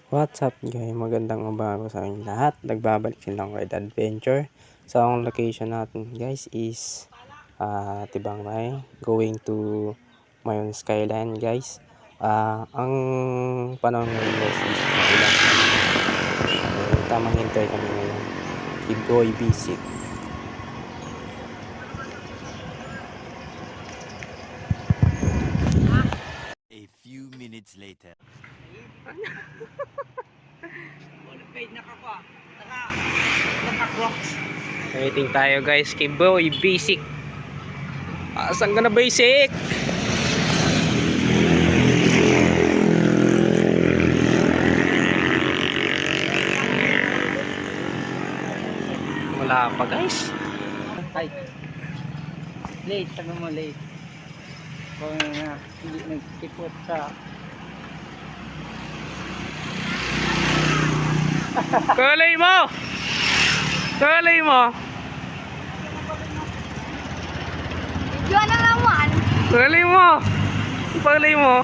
What's up guys? Magandang umaga sa inyo lahat. Nagbabalik silang Ride Adventure. So ang location natin guys is Tibangay. Going to Mayon Skyline guys. Ang panahon ngayon guys is ulan. Tamang hintay kami ngayon. Kiboy visit. A few minutes later. Waiting tayo guys. Kiboy basic. Asan ka na basic? Wala pa guys. Ay, late, sabi mo late. Kung hindi nagkipot sa Kulay mo! Kulay mo! Diyan na naman. Kulay mo! Kulay mo!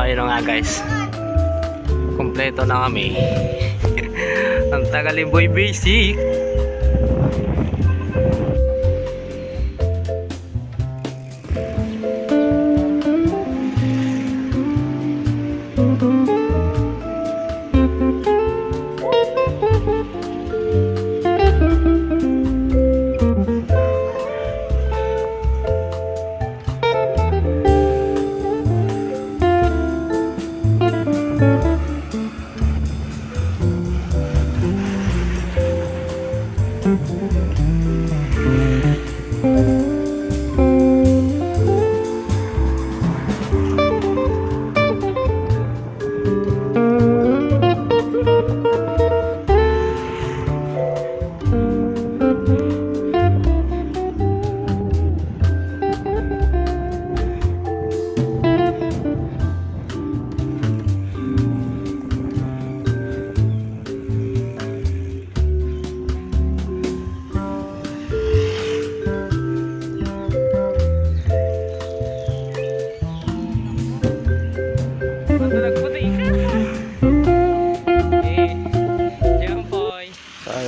Yun nga guys. Kompleto na kami. Ang tagal yung boy basic.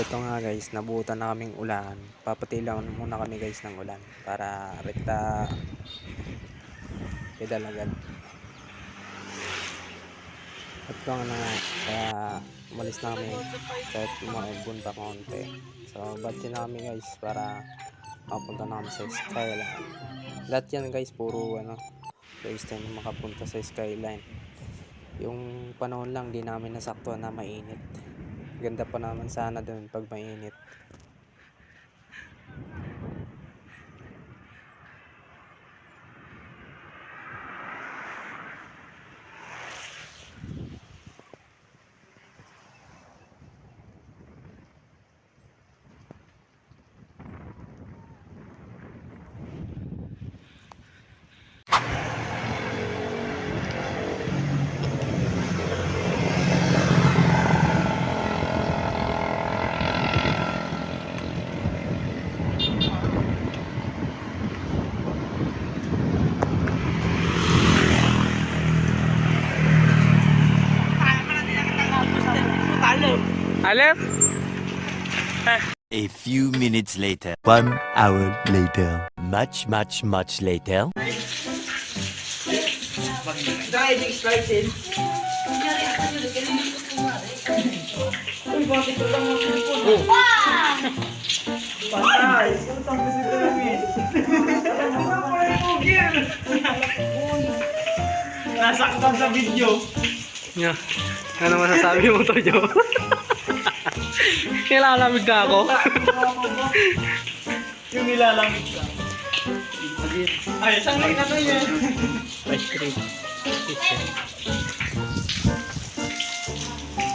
Ito nga guys, nabutan na kaming ulan. Papatilaw muna kami guys ng ulan para rekta pedal agad. At kung ano nga, kaya umalis na kami kahit umaibon pa konti. So batch na kami guys para makapunta na kami sa Skyline. Lahat yan guys, puro first time makapunta sa Skyline. Yung panahon lang di namin nasaktuhan na mainit. Ganda pa naman sana doon pag mainit. Alep? A few minutes later. 1 hour later. Much later. driving license. Uy, bakit ito lang ang cellphone? Patay! Utang kasi ito lang eh. Nasaktan sa video. Yeah. Ano masasabi mo to, Jo? Nilalamig na ako. Yung nilalamig ka. Ay, isang link na to yan. Ice cream.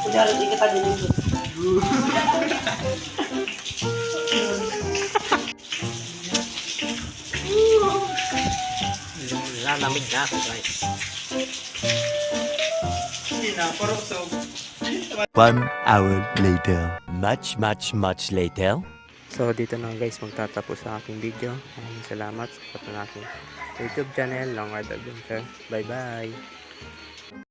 Kunyari, di kita dito. Nilalamig na ako, guys. Hindi na, parusog. 1 hour later. Much later. So dito na guys magtatapos sa aking video. Maraming salamat sa support ng aking YouTube channel, Long Ride Adventure. Bye bye.